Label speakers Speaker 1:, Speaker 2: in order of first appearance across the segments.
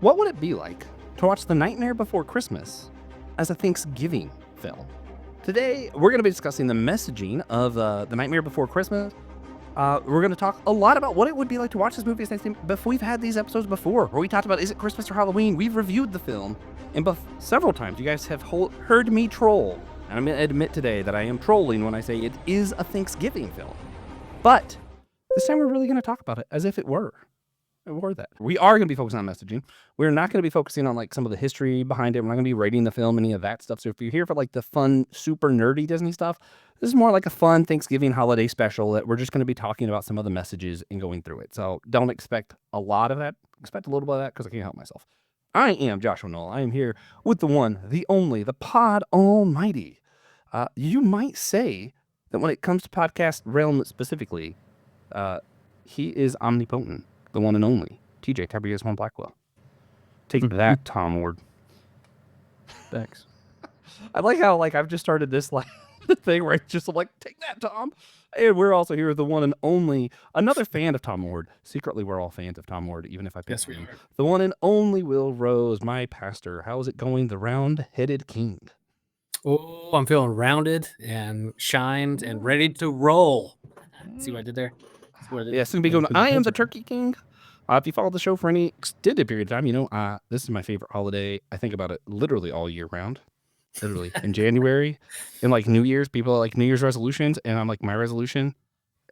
Speaker 1: What would it be like to watch The Nightmare Before Christmas as a Thanksgiving film? Today, we're going to be discussing the messaging of The Nightmare Before Christmas. We're going to talk a lot about what it would be like to watch this movie as Thanksgiving. We've had these episodes before where we talked about, is it Christmas or Halloween? We've reviewed the film, and several times you guys have heard me troll. And I'm going to admit today that I am trolling when I say it is a Thanksgiving film. But this time we're really going to talk about it as if it were. That. We are going to be focusing on messaging. We're not going to be focusing on like some of the history behind it. We're not going to be rating the film, any of that stuff. So if you're here for like the fun, super nerdy Disney stuff, this is more like a fun Thanksgiving holiday special that we're just going to be talking about some of the messages and going through it. So don't expect a lot of that. Expect a little bit of that because I can't help myself. I am Joshua Noel. I am here with the one, the only, the pod almighty. You might say that when it comes to podcast realm specifically, he is omnipotent. The one and only TJ Tabrias One Blackwell. Take that, Tom Ward.
Speaker 2: Thanks.
Speaker 1: I like how I've just started this thing where it's just like, take that, Tom. And we're also here with the one and only another fan of Tom Ward. Secretly, we're all fans of Tom Ward, even if I pick him. The one and only Will Rose, my pastor. How is it going, the round-headed king?
Speaker 3: Oh, I'm feeling rounded and shined and ready to roll. See what I did there?
Speaker 1: Yeah, it's going to be going, I am the Turkey King. If you follow the show for any extended period of time, you know, this is my favorite holiday. I think about it literally all year round. Literally. In January, in like New Year's, people are like New Year's resolutions. And I'm like, my resolution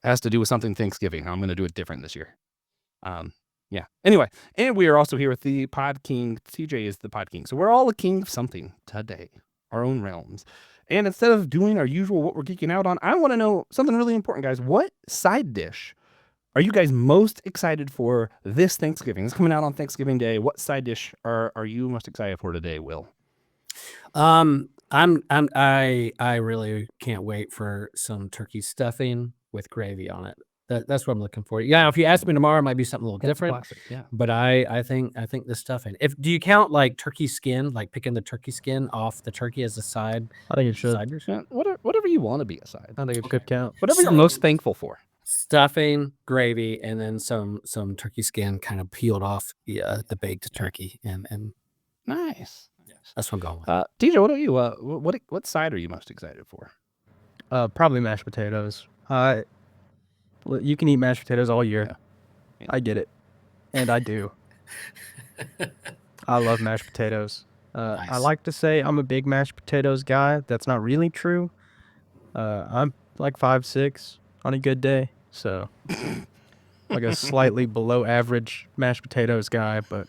Speaker 1: has to do with something Thanksgiving. I'm going to do it different this year. Yeah. Anyway, and we are also here with the Pod King. TJ is the Pod King. So we're all a king of something today, our own realms. And instead of doing our usual what we're geeking out on, I want to know something really important, guys. What side dish are you guys most excited for this Thanksgiving? It's coming out on Thanksgiving Day. What side dish are you most excited for today, Will?
Speaker 3: I really can't wait for some turkey stuffing with gravy on it. That's what I'm looking for. Yeah, if you ask me tomorrow, it might be something a little different.
Speaker 1: Classic, yeah.
Speaker 3: But I think the stuffing. Do you count like turkey skin, like picking the turkey skin off the turkey as a side?
Speaker 2: I think it should.
Speaker 1: Side dish? Whatever you want to be a side.
Speaker 2: I think it could count.
Speaker 1: Whatever you're most thankful for.
Speaker 3: Stuffing, gravy, and then some turkey skin kind of peeled off the baked turkey, and
Speaker 1: nice.
Speaker 3: That's what I'm going with.
Speaker 1: DJ, what are you? What side are you most excited for?
Speaker 2: Probably mashed potatoes. You can eat mashed potatoes all year. Yeah. I get it, and I do. I love mashed potatoes. Nice. I like to say I'm a big mashed potatoes guy. That's not really true. I'm like 5'6" on a good day, so like a slightly below average mashed potatoes guy, but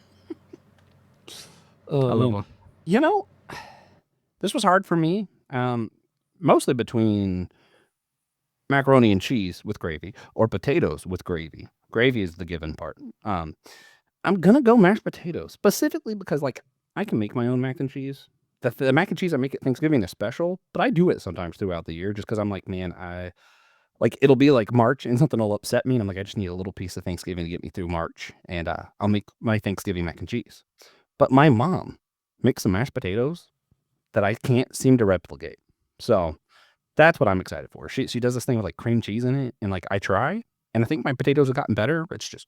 Speaker 2: I love them.
Speaker 1: You know, this was hard for me, mostly between macaroni and cheese with gravy or potatoes with gravy. Gravy is the given part. I'm going to go mashed potatoes, specifically because, like, I can make my own mac and cheese. The mac and cheese I make at Thanksgiving is special, but I do it sometimes throughout the year just because I'm like, man, it'll be like March and something will upset me. And I'm like, I just need a little piece of Thanksgiving to get me through March. And I'll make my Thanksgiving mac and cheese. But my mom makes some mashed potatoes that I can't seem to replicate. So that's what I'm excited for. She does this thing with like cream cheese in it. And like I try. And I think my potatoes have gotten better. But it's just,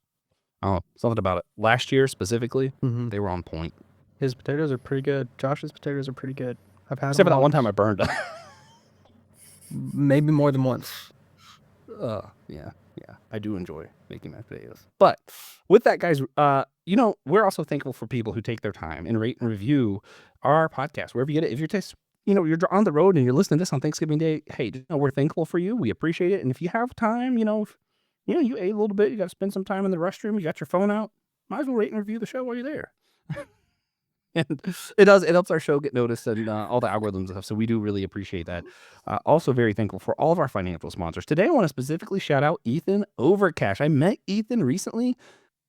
Speaker 1: something about it. Last year specifically, they were on point.
Speaker 2: His potatoes are pretty good. Josh's potatoes are pretty good. I've had
Speaker 1: Except for that one time I burned them.
Speaker 2: Maybe more than once.
Speaker 1: Yeah. I do enjoy making mashed potatoes. But with that, guys, we're also thankful for people who take their time and rate and review our podcast wherever you get it. If you're on the road and you're listening to this on Thanksgiving Day, hey, we're thankful for you. We appreciate it. And if you have time, you ate a little bit, you got to spend some time in the restroom, you got your phone out, might as well rate and review the show while you're there. And it helps our show get noticed and all the algorithms and stuff. So we do really appreciate that. Also very thankful for all of our financial sponsors. Today, I want to specifically shout out Ethan Overcash. I met Ethan recently.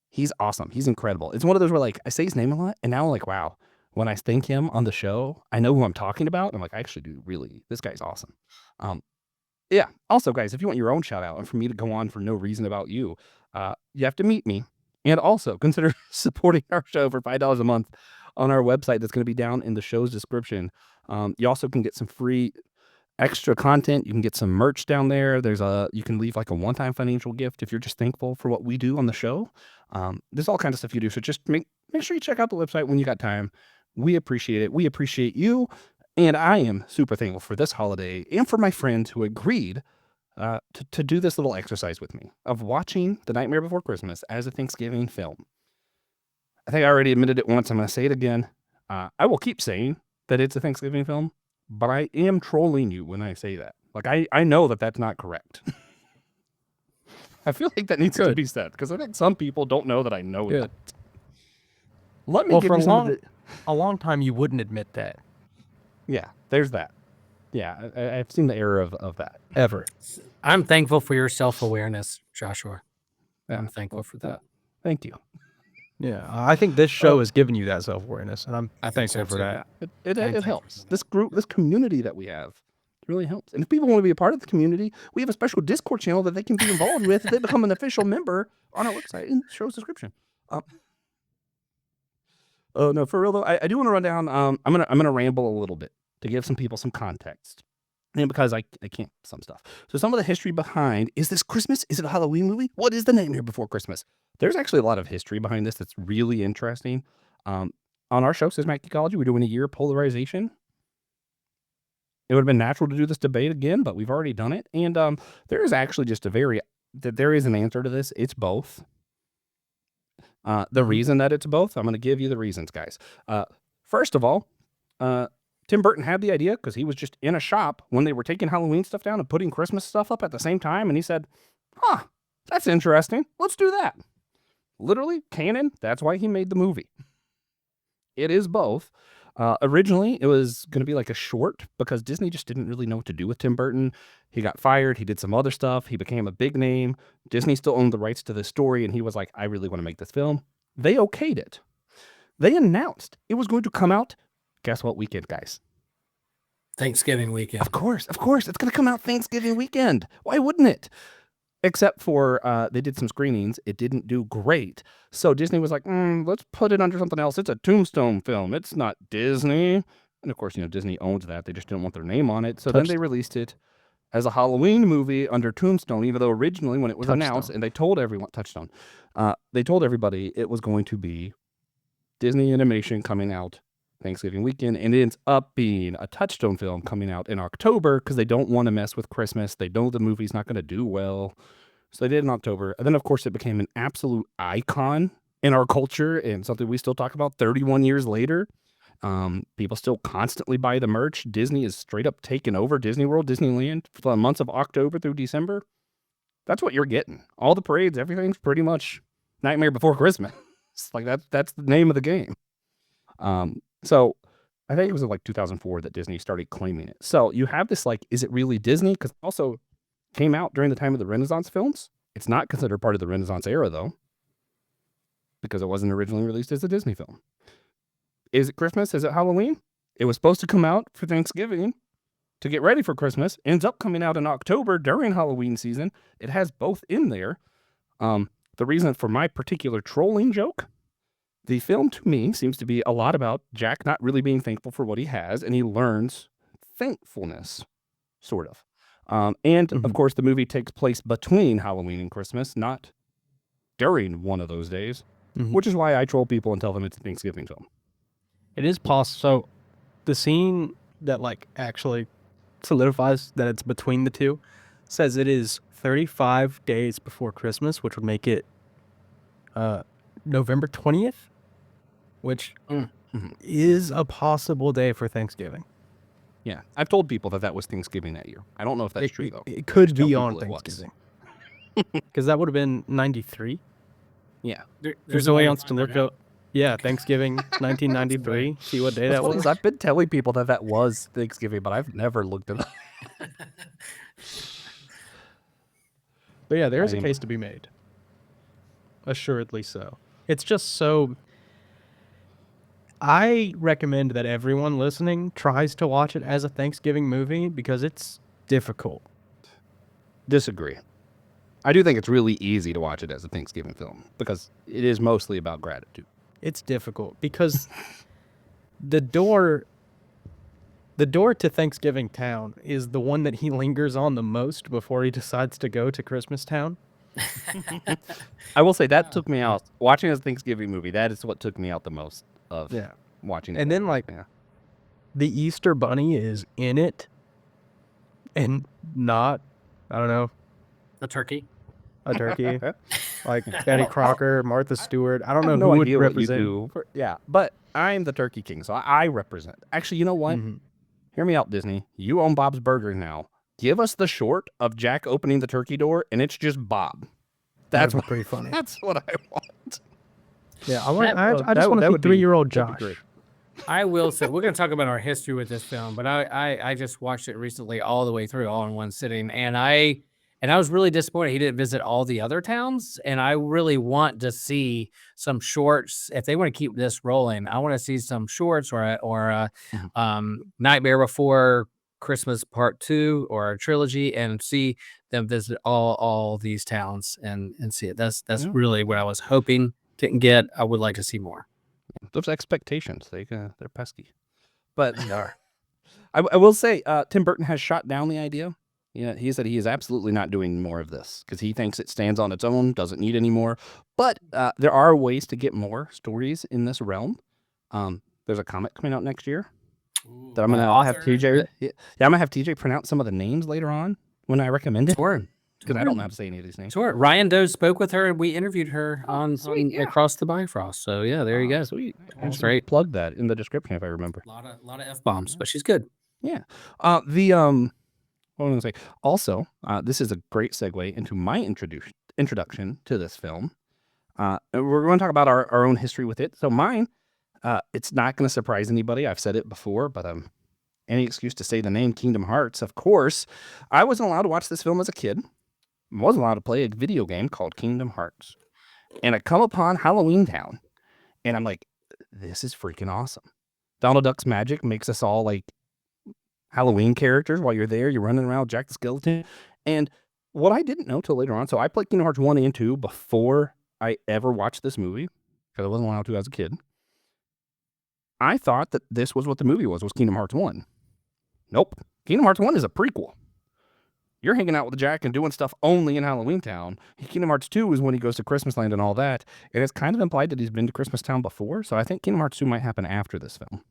Speaker 1: He's awesome. He's incredible. It's one of those where like I say his name a lot and now I'm like, wow, when I thank him on the show, I know who I'm talking about. I'm like, I actually do really, this guy's awesome. Yeah. Also, guys, if you want your own shout out and for me to go on for no reason about you, you have to meet me and also consider supporting our show for $5 a month on our website that's going to be down in the show's description. You also can get some free extra content. You can get some merch down there. You can leave like a one-time financial gift if you're just thankful for what we do on the show. There's all kinds of stuff you do. So just make sure you check out the website when you got time. We appreciate it. We appreciate you. And I am super thankful for this holiday and for my friends who agreed to do this little exercise with me of watching The Nightmare Before Christmas as a Thanksgiving film. I think I already admitted it once. I'm going to say it again. I will keep saying that it's a Thanksgiving film, but I am trolling you when I say that. Like, I know that that's not correct. I feel like that needs to be said because I think some people don't know that I know that. Let me give you some of the...
Speaker 2: a long time you wouldn't admit that.
Speaker 1: Yeah, there's that. Yeah, I've seen the error of that.
Speaker 2: Ever.
Speaker 3: I'm thankful for your self-awareness, Joshua. I'm thankful for that.
Speaker 1: Thank you.
Speaker 2: Yeah, I think this show has given you that self-awareness, and I'm thankful for that.
Speaker 1: It helps. This group, this community that we have, really helps. And if people want to be a part of the community, we have a special Discord channel that they can be involved with if they become an official member on our website in the show's description. Oh no, for real though, I do want to run down. I'm gonna ramble a little bit to give some people some context, and because I can't some stuff. So some of the history behind, is this Christmas? Is it a Halloween movie? What is The Nightmare Before Christmas? There's actually a lot of history behind this that's really interesting. On our show, Systematic Geekology, we're doing a year of polarization. It would have been natural to do this debate again, but we've already done it. And there is actually just there is an answer to this. It's both. The reason that it's both, I'm going to give you the reasons, guys. First of all, Tim Burton had the idea because he was just in a shop when they were taking Halloween stuff down and putting Christmas stuff up at the same time. And he said, that's interesting. Let's do that. Literally, canon. That's why he made the movie. It is both. Originally, it was going to be like a short because Disney just didn't really know what to do with Tim Burton. He got fired. He did some other stuff. He became a big name. Disney still owned the rights to this story, and he was like, I really want to make this film. They okayed it. They announced it was going to come out. Guess what weekend, guys?
Speaker 3: Thanksgiving weekend.
Speaker 1: Of course. It's going to come out Thanksgiving weekend. Why wouldn't it? Except for they did some screenings. It didn't do great. So Disney was like, let's put it under something else. It's a Tombstone film. It's not Disney. And of course, Disney owns that. They just didn't want their name on it. So then they released it as a Halloween movie under Tombstone, even though originally when it was announced and they told everyone, Touchstone, they told everybody it was going to be Disney animation coming out Thanksgiving weekend, and it ends up being a Touchstone film coming out in October because they don't want to mess with Christmas. They know the movie's not going to do well. So they did in October. And then, of course, it became an absolute icon in our culture and something we still talk about 31 years later. People still constantly buy the merch. Disney is straight up taking over Disney World, Disneyland for the months of October through December. That's what you're getting. All the parades, everything's pretty much Nightmare Before Christmas. It's like that's the name of the game. So I think it was in like 2004 that Disney started claiming it. So you have this is it really Disney? Because it also came out during the time of the Renaissance films. It's not considered part of the Renaissance era, though, because it wasn't originally released as a Disney film. Is it Christmas? Is it Halloween? It was supposed to come out for Thanksgiving to get ready for Christmas. Ends up coming out in October during Halloween season. It has both in there. The reason for my particular trolling joke, the film to me seems to be a lot about Jack not really being thankful for what he has, and he learns thankfulness, sort of. And of course, the movie takes place between Halloween and Christmas, not during one of those days, which is why I troll people and tell them it's a Thanksgiving film.
Speaker 2: It is possible. So the scene that actually solidifies that it's between the two says it is 35 days before Christmas, which would make it November 20th, which is a possible day for Thanksgiving.
Speaker 1: Yeah, I've told people that was Thanksgiving that year. I don't know if that's true, though.
Speaker 2: It could be on Thanksgiving. Because that would have been 93.
Speaker 1: Yeah.
Speaker 2: There's no way wants to look up. Yeah, Thanksgiving, 1993. See what day that was?
Speaker 1: I've been telling people that was Thanksgiving, but I've never looked it up.
Speaker 2: But yeah, there is a case to be made. Assuredly so. It's just so... I recommend that everyone listening tries to watch it as a Thanksgiving movie because it's difficult.
Speaker 1: Disagree. I do think it's really easy to watch it as a Thanksgiving film because it is mostly about gratitude.
Speaker 2: It's difficult because the door The door to Thanksgiving Town is the one that he lingers on the most before he decides to go to Christmas Town.
Speaker 1: I will say that took me out. Watching a Thanksgiving movie, that is what took me out the most of watching it.
Speaker 2: And then, like, the Easter Bunny is in it and not, I don't know,
Speaker 3: A turkey.
Speaker 2: a turkey. Like Betty Crocker, Martha Stewart. I don't
Speaker 1: I
Speaker 2: know
Speaker 1: have
Speaker 2: who
Speaker 1: no
Speaker 2: would
Speaker 1: idea what you
Speaker 2: represent.
Speaker 1: do. But I'm the Turkey King, so I represent. Actually, you know what?
Speaker 2: Mhm.
Speaker 1: Hear me out, Disney. You own Bob's Burgers now. Give us the short of Jack opening the turkey door, and it's just Bob.
Speaker 2: That's pretty funny.
Speaker 1: That's what I want.
Speaker 2: Yeah, I
Speaker 1: That
Speaker 2: just want to see
Speaker 1: would be-
Speaker 2: 3-year-old
Speaker 1: that'd be
Speaker 2: Josh.
Speaker 1: great.
Speaker 3: I will say we're going to talk about our history with this film, but I just watched it recently all the way through, all in one sitting, and I was really disappointed he didn't visit all the other towns. And I really want to see some shorts if they want to keep this rolling. I want to see some shorts or Nightmare Before Christmas Part 2 or a trilogy, and see them visit all these towns and see it. That's really what I was hoping. Didn't get. I would like to see more.
Speaker 1: Those expectations, they're pesky. But I will say, Tim Burton has shot down the idea. Yeah, he said he is absolutely not doing more of this because he thinks it stands on its own, doesn't need any more. But there are ways to get more stories in this realm. There's a comic coming out next year that I'm gonna have TJ. Yeah, I'm gonna have TJ pronounce some of the names later on when I recommend it.
Speaker 3: Sure.
Speaker 1: Because I don't know how to say any of these names.
Speaker 3: Sure. Ryan Doe spoke with her, and we interviewed her on
Speaker 1: yeah.
Speaker 3: Across the Bifrost. So yeah, there you go.
Speaker 1: Sweet.
Speaker 3: That's great.
Speaker 1: Plug that in the description if I remember.
Speaker 3: A lot of F-bombs, but she's good.
Speaker 1: Yeah. What was I going to say? Also, this is a great segue into my introduction to this film. We're going to talk about our own history with it. So mine, it's not going to surprise anybody. I've said it before, but any excuse to say the name Kingdom Hearts. Of course, I wasn't allowed to watch this film as a kid. I wasn't allowed to play a video game called Kingdom Hearts. And I come upon Halloween Town, and I'm like, this is freaking awesome. Donald Duck's magic makes us all like Halloween characters. While you're there, you're running around with Jack Skellington. And what I didn't know till later on, so I played Kingdom Hearts 1 and 2 before I ever watched this movie, because I wasn't allowed to as a kid. I thought that this was what the movie was Kingdom Hearts 1. Nope. Kingdom Hearts 1 is a prequel. You're hanging out with Jack and doing stuff only in Halloween Town. Kingdom Hearts 2 is when he goes to Christmas Land and all that. And it's kind of implied that he's been to Christmas Town before. So I think Kingdom Hearts 2 might happen after this film.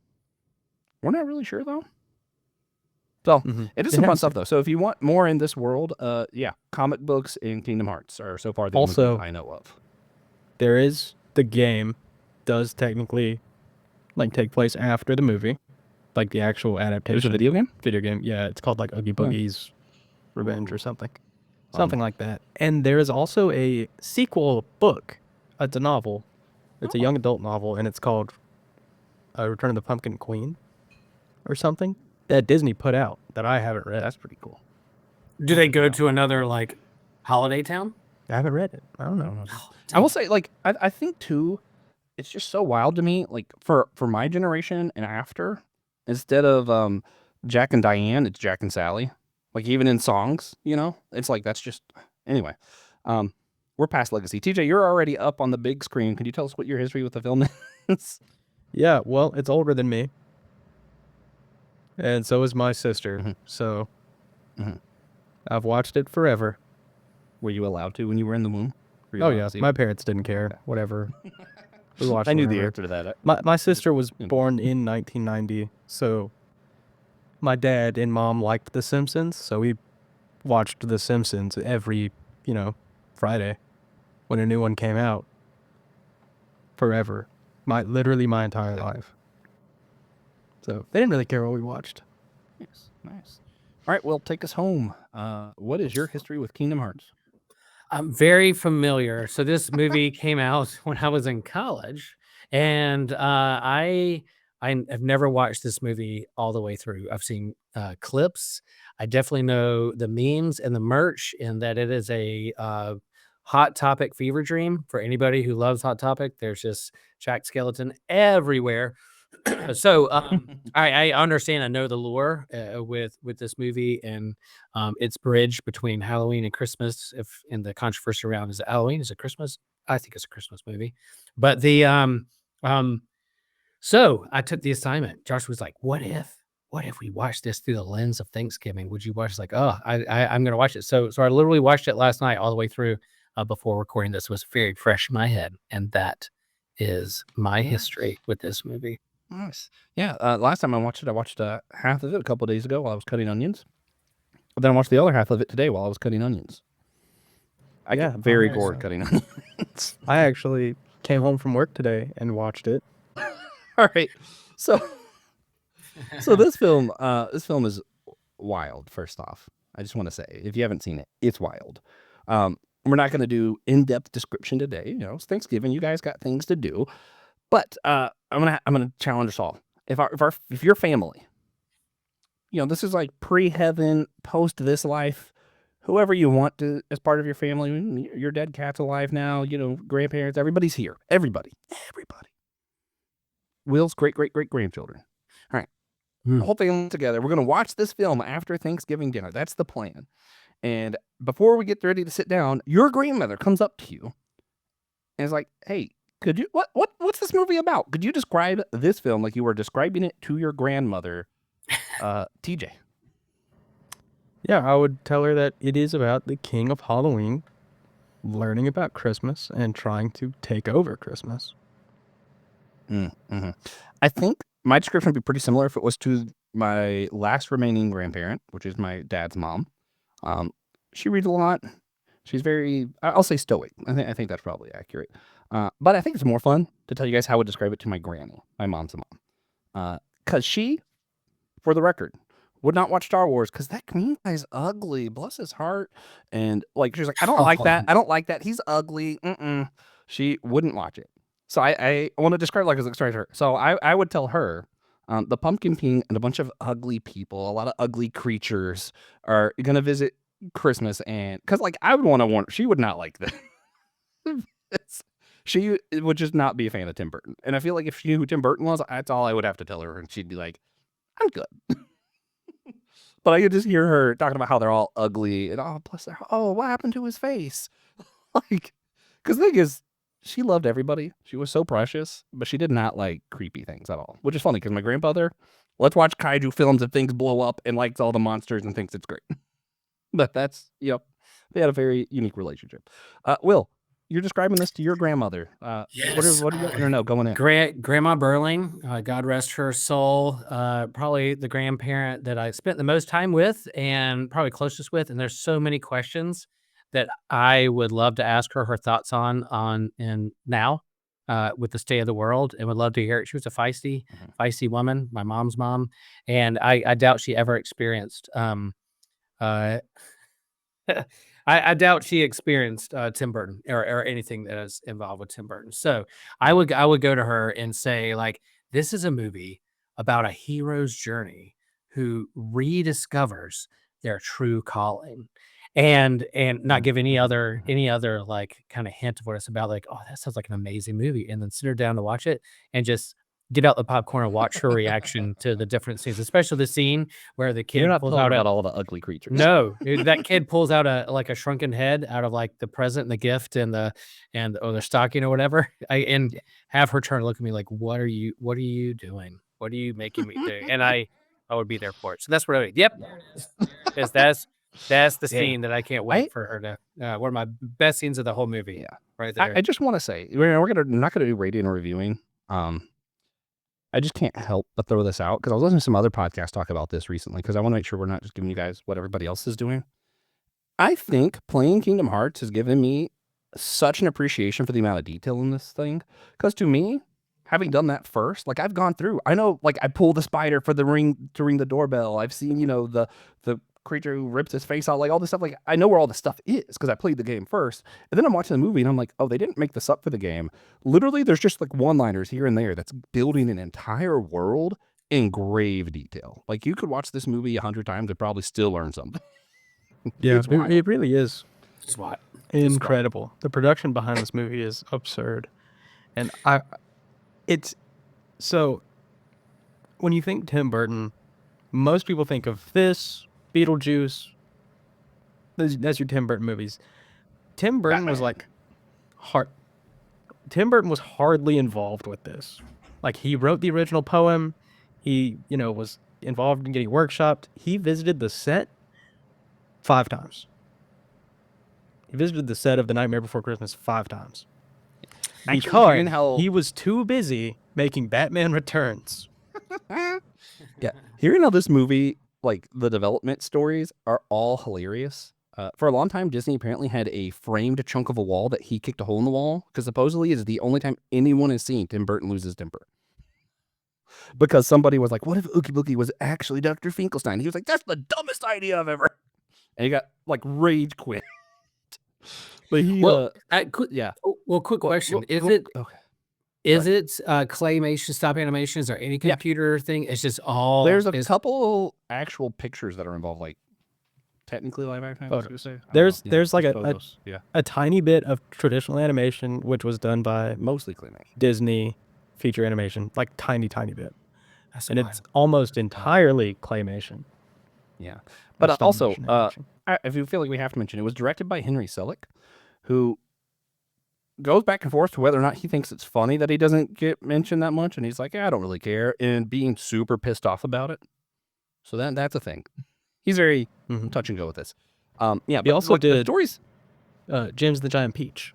Speaker 1: We're not really sure, though. So it is some fun stuff, though. So if you want more in this world, comic books and Kingdom Hearts are so far the only thing I know of.
Speaker 2: There is the game does technically like take place after the movie, like the actual adaptation.
Speaker 1: There's a video game?
Speaker 2: Video game, yeah. It's called like Oogie Boogie's Revenge or something like that. And there is also a sequel book. It's a novel. It's a young adult novel, and it's called Return of the Pumpkin Queen or something that Disney put out that I haven't read.
Speaker 1: That's pretty cool.
Speaker 3: Do they go to another like holiday town?
Speaker 2: I haven't read it. I don't know.
Speaker 1: I will say, like, I think too, it's just so wild to me. Like for my generation and after, instead of Jack and Diane, it's Jack and Sally. Like even in songs, it's like that's just anyway. We're past legacy. TJ, you're already up on the big screen. Could you tell us what your history with the film is?
Speaker 2: Yeah, well, it's older than me, and so is my sister. So I've watched it forever.
Speaker 1: Were you allowed to when you were in the womb?
Speaker 2: Oh yeah, my parents didn't care. Okay. Whatever. We watched.
Speaker 1: I knew the answer to that.
Speaker 2: My sister was born in 1990, so my dad and mom liked The Simpsons, so we watched The Simpsons every, Friday when a new one came out. Forever. Literally my entire life. So they didn't really care what we watched.
Speaker 1: Nice. All right, well, take us home. What is your history with Kingdom Hearts?
Speaker 3: I'm very familiar. So this movie came out when I was in college, and I have never watched this movie all the way through. I've seen clips. I definitely know the memes and the merch, and that it is a Hot Topic fever dream for anybody who loves Hot Topic. There's just Jack Skellington everywhere. So I understand. I know the lore with this movie and its bridge between Halloween and Christmas. In the controversy around, is it Halloween? Is it Christmas? I think it's a Christmas movie. But the so I took the assignment. Josh was like, "What what if we watched this through the lens of Thanksgiving? Would you watch? It's like, oh, I'm going to watch it. So I literally watched it last night all the way through before recording this. It was very fresh in my head. And that is my history with this movie.
Speaker 1: Nice. Yeah. Last time I watched half of it a couple of days ago while I was cutting onions. But then I watched the other half of it today while I was cutting onions. I get very bored cutting onions.
Speaker 2: I actually came home from work today and watched it.
Speaker 1: All right. So this film is wild. First off, I just want to say, if you haven't seen it, it's wild. We're not going to do in-depth description today. You know, it's Thanksgiving. You guys got things to do. But I'm gonna challenge us all. If your family, you know, this is like pre-heaven, post this life, whoever you want to as part of your family, your dead cat's alive now, you know, grandparents, everybody's here. Everybody. Will's great-great-great-grandchildren. All right. The whole family together. We're gonna watch this film after Thanksgiving dinner. That's the plan. And before we get ready to sit down, your grandmother comes up to you and is like, hey, could you what's this movie about? Could you describe this film like you were describing it to your grandmother, TJ?
Speaker 2: Yeah, I would tell her that it is about the king of Halloween learning about Christmas and trying to take over Christmas.
Speaker 1: Mm-hmm. I think my description would be pretty similar if it was to my last remaining grandparent, which is my dad's mom. She reads a lot. She's very, I'll say stoic. I think that's probably accurate. But I think it's more fun to tell you guys how I would describe it to my granny, my mom's mom. Because she, for the record, would not watch Star Wars because that green guy's ugly. Bless his heart. And like, she's like, I don't like that. I don't like that. He's ugly. She wouldn't watch it. So I want to describe like as a her. So I would tell her, the Pumpkin King and a bunch of ugly people, a lot of ugly creatures are going to visit Christmas. And because like I would want to warn, she would not like that. She would just not be a fan of Tim Burton. And I feel like if she knew who Tim Burton was, that's all I would have to tell her. And she'd be like, I'm good. But I could just hear her talking about how they're all ugly. And oh, bless their, oh, what happened to his face? Like, because the thing is, she loved everybody. She was so precious, but she did not like creepy things at all. Which is funny because my grandfather, let's watch kaiju films and things blow up and likes all the monsters and thinks it's great. But that's, they had a very unique relationship. Will, you're describing this to your grandmother.
Speaker 3: Yes.
Speaker 1: What do you want to know going in?
Speaker 3: Grandma Burling, God rest her soul. Probably the grandparent that I spent the most time with and probably closest with. And there's so many questions that I would love to ask her thoughts on and now with the state of the world, and would love to hear it. She was a feisty woman, my mom's mom, and I doubt she ever experienced. I doubt she experienced Tim Burton or anything that is involved with Tim Burton. So I would go to her and say, like, this is a movie about a hero's journey who rediscovers their true calling, and not give any other like kind of hint of what it's about. Like, oh, that sounds like an amazing movie, and then sit her down to watch it and just get out the popcorn and watch her reaction to the different scenes, especially the scene where the kid pulls out
Speaker 1: all the ugly creatures.
Speaker 3: No, dude, that kid pulls out a shrunken head out of like the present and the gift and the stocking or whatever. And have her turn and look at me like, what are you doing? What are you making me do? And I would be there for it. So that's what I would. Yep. That's the scene that I can't wait for her to. One of my best scenes of the whole movie. Yeah, right there.
Speaker 1: I just want to say we're not gonna do rating or reviewing. I just can't help but throw this out because I was listening to some other podcasts talk about this recently because I want to make sure we're not just giving you guys what everybody else is doing. I think playing Kingdom Hearts has given me such an appreciation for the amount of detail in this thing. Because to me, having done that first, like I've gone through, I know, like I pull the spider for the ring to ring the doorbell. I've seen, the creature who rips his face out, like all this stuff. Like I know where all the stuff is because I played the game first. And then I'm watching the movie and I'm like, oh, they didn't make this up for the game. Literally, there's just like one-liners here and there that's building an entire world in grave detail. Like you could watch this movie 100 times and probably still learn something.
Speaker 2: Yeah, it really is.
Speaker 3: It's wild.
Speaker 2: Incredible. The production behind this movie is absurd. And so when you think Tim Burton, most people think of this, Beetlejuice. That's your Tim Burton movies. Tim Burton was like Tim Burton was hardly involved with this. Like he wrote the original poem. He, was involved in getting workshopped. He visited the set 5 times. He visited the set of The Nightmare Before Christmas 5 times.
Speaker 1: Actually, hearing
Speaker 2: Because
Speaker 1: how
Speaker 2: he was too busy making Batman Returns.
Speaker 1: yeah, hearing how this movie, like the development stories, are all hilarious. For a long time, Disney apparently had a framed chunk of a wall that he kicked a hole in the wall because supposedly it's the only time anyone has seen Tim Burton lose his temper. Because somebody was like, "What if Oogie Boogie was actually Dr. Finkelstein?" He was like, "That's the dumbest idea I've ever." And he got like rage quit. But he,
Speaker 3: Well,
Speaker 1: yeah.
Speaker 3: quick question:
Speaker 1: okay?
Speaker 3: Is it claymation, stop animation? Is there any
Speaker 1: Yeah.
Speaker 3: computer thing? It's just all.
Speaker 1: There's a couple actual pictures that are involved, like technically live action. I was gonna say. I don't know.
Speaker 2: There's like
Speaker 1: just
Speaker 2: a
Speaker 1: photos.
Speaker 2: a tiny bit of traditional animation, which was done by
Speaker 1: Mostly claymation.
Speaker 2: Disney feature animation, like tiny bit.
Speaker 3: That's
Speaker 2: And
Speaker 3: wild.
Speaker 2: it's almost entirely claymation.
Speaker 1: Yeah,
Speaker 2: or
Speaker 1: but
Speaker 2: stop
Speaker 1: also,
Speaker 2: motion animation.
Speaker 1: if you feel like we have to mention, it was directed by Henry Selick, who goes back and forth to whether or not he thinks it's funny that he doesn't get mentioned that much, and he's like, "Yeah, I don't really care," and being super pissed off about it. So that's a thing. He's very touch and go with this. Yeah, but
Speaker 2: also
Speaker 1: look, the
Speaker 2: did-
Speaker 1: stories.
Speaker 2: James the Giant Peach,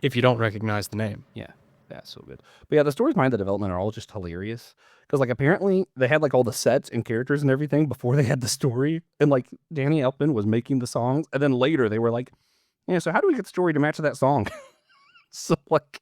Speaker 2: if you don't recognize the name.
Speaker 1: Yeah, that's so good. But yeah, the stories behind the development are all just hilarious. Because like apparently they had like all the sets and characters and everything before they had the story, and like Danny Elfman was making the songs, and then later they were like, "Yeah, so how do we get the story to match that song?" So like,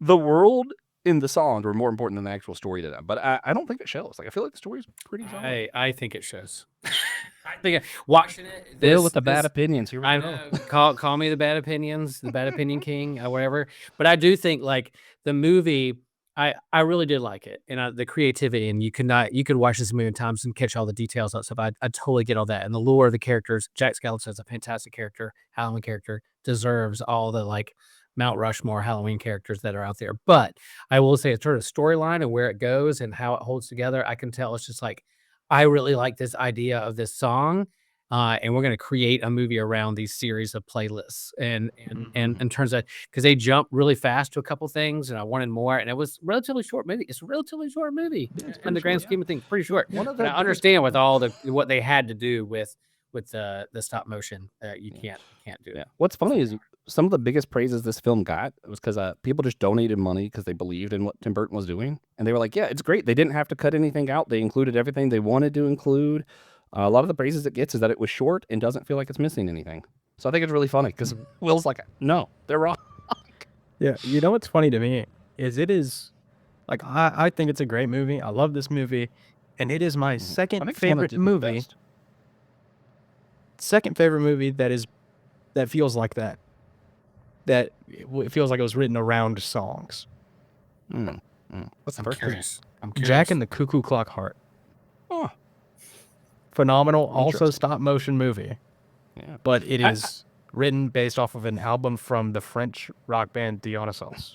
Speaker 1: the world in the songs were more important than the actual story to them. But I don't think it shows. Like I feel like the story's pretty solid.
Speaker 3: I think it shows. I think watching it.
Speaker 1: Bill with the bad opinions. Here we
Speaker 3: I
Speaker 1: go.
Speaker 3: know. Call me the bad opinions, the bad opinion king, whatever. But I do think like the movie, I really did like it, and the creativity. And you could watch this a million times and catch all the details and stuff. I totally get all that, and the lore of the characters. Jack Skellington is a fantastic character. Halloween character deserves all the like Mount Rushmore Halloween characters that are out there. But I will say, it's sort of storyline and where it goes and how it holds together. I can tell it's just like, I really like this idea of this song, and we're going to create a movie around these series of playlists. And turns out, because they jump really fast to a couple things, and I wanted more, and it was a relatively short movie. It's a relatively short movie in the grand scheme of things, pretty short. But I understand with all what they had to do with the stop motion, you can't do it.
Speaker 1: Yeah. What's funny is some of the biggest praises this film got was because people just donated money because they believed in what Tim Burton was doing, and they were like, "Yeah, it's great." They didn't have to cut anything out. They included everything they wanted to include. A lot of the praises it gets is that it was short and doesn't feel like it's missing anything. So I think it's really funny because Will's like, "No, they're wrong."
Speaker 2: Yeah, you know what's funny to me is it is like I think it's a great movie. I love this movie, and it is my second favorite movie. Second favorite movie that feels like that. That it feels like it was written around songs.
Speaker 1: What's the
Speaker 3: I'm
Speaker 1: first?
Speaker 3: curious. I'm curious.
Speaker 2: Jack and the Cuckoo Clock Heart.
Speaker 1: Oh,
Speaker 2: Phenomenal, also
Speaker 1: Interesting.
Speaker 2: stop motion movie.
Speaker 1: yeah.
Speaker 2: But it is written based off of an album from the French rock band Dionysos.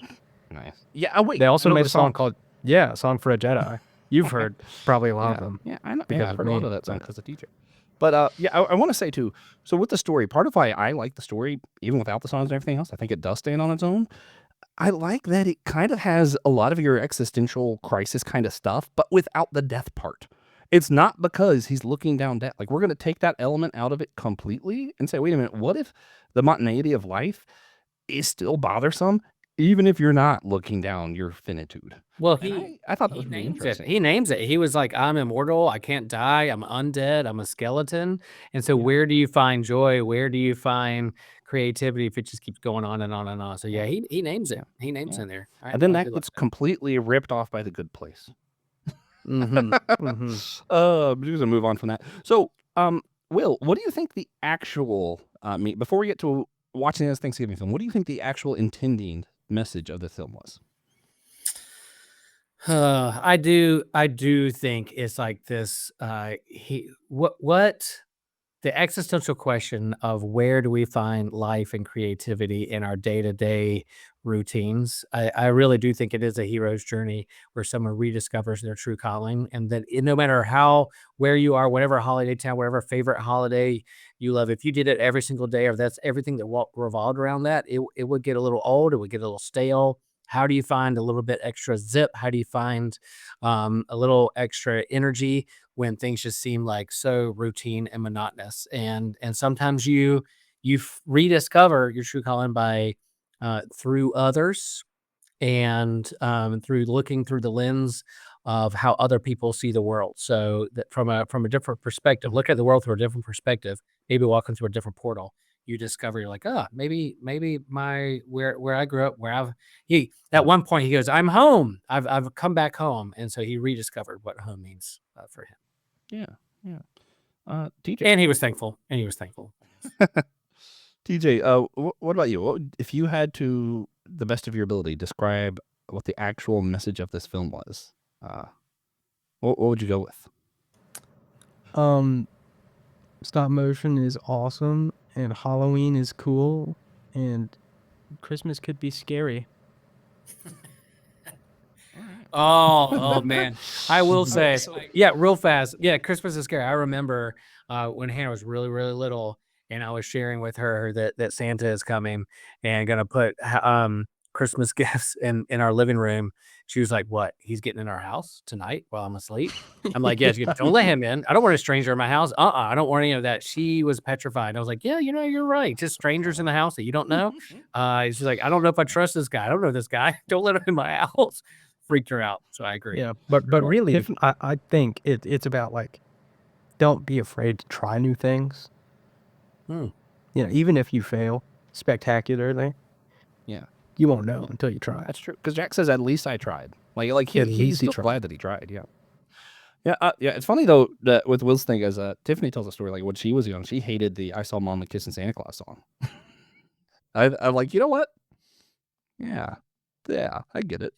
Speaker 1: Nice. Yeah. Oh wait.
Speaker 2: They also
Speaker 1: I know
Speaker 2: made
Speaker 1: the
Speaker 2: a song called A Song for a Jedi. You've heard probably a lot of them.
Speaker 1: Yeah, I know.
Speaker 2: because
Speaker 1: Yeah, I've
Speaker 2: of
Speaker 1: heard a lot
Speaker 2: me,
Speaker 1: of that song
Speaker 2: but-
Speaker 1: because of DJ. But yeah, I want to say too. So with the story, part of why I like the story, even without the songs and everything else, I think it does stand on its own. I like that it kind of has a lot of your existential crisis kind of stuff, but without the death part. It's not because he's looking down death. Like we're going to take that element out of it completely and say, wait a minute, what if the monotony of life is still bothersome, even if you're not looking down your finitude?
Speaker 3: Well,
Speaker 1: And I thought that was
Speaker 3: he
Speaker 1: really
Speaker 3: names it.
Speaker 1: interesting.
Speaker 3: He names it. He was like, "I'm immortal. I can't die. I'm undead. I'm a skeleton." And so, where do you find joy? Where do you find creativity if it just keeps going on and on and on? So, yeah, he names it. He names it in there.
Speaker 1: And then
Speaker 3: I
Speaker 1: that
Speaker 3: do
Speaker 1: gets completely ripped off by The Good Place.
Speaker 2: Mm-hmm.
Speaker 1: We're just gonna move on from that. So, Will, what do you think the actual before we get to watching this Thanksgiving film, what do you think the actual intending message of the film was?
Speaker 3: I do think it's like this. What the existential question of where do we find life and creativity in our day-to-day routines. I really do think it is a hero's journey where someone rediscovers their true calling, and that no matter where you are, whatever holiday town, whatever favorite holiday you love, if you did it every single day, or that's everything that revolved around that, it would get a little old, it would get a little stale. How do you find a little bit extra zip? How do you find a little extra energy when things just seem like so routine and monotonous? And sometimes you rediscover your true calling by through others and through looking through the lens of how other people see the world. So that from a different perspective, look at the world through a different perspective. Maybe walking through a different portal, you discover you're like, maybe my where I grew up, where he at one point he goes, I'm home. I've come back home, and so he rediscovered what home means for him.
Speaker 1: Yeah. TJ.
Speaker 3: And he was thankful.
Speaker 1: TJ, what about you? If you had to, the best of your ability, describe what the actual message of this film was, what would you go with?
Speaker 2: Stop motion is awesome, and Halloween is cool, and Christmas could be scary.
Speaker 3: Oh man, I will say, real fast. Yeah, Christmas is scary. I remember when Hannah was really, really little, and I was sharing with her that Santa is coming and gonna put Christmas gifts in our living room. She was like, "What? He's getting in our house tonight while I'm asleep?" I'm like, "Yes, don't let him in. I don't want a stranger in my house. I don't want any of that." She was petrified. I was like, "Yeah, you're right. Just strangers in the house that you don't know." She's like, "I don't know if I trust this guy. I don't know this guy. Don't let him in my house." Freaked her out. So I agree.
Speaker 2: Yeah, but really, I think it's about like, don't be afraid to try new things. Even if you fail spectacularly, you won't know until you try.
Speaker 1: That's true. Because Jack says, "At least I tried." He's still glad that he tried. Yeah. It's funny though that with Will's thing, as Tiffany tells a story, like when she was young, she hated the "I Saw Mama Kissing Santa Claus" song. I'm like, you know what? Yeah, I get it.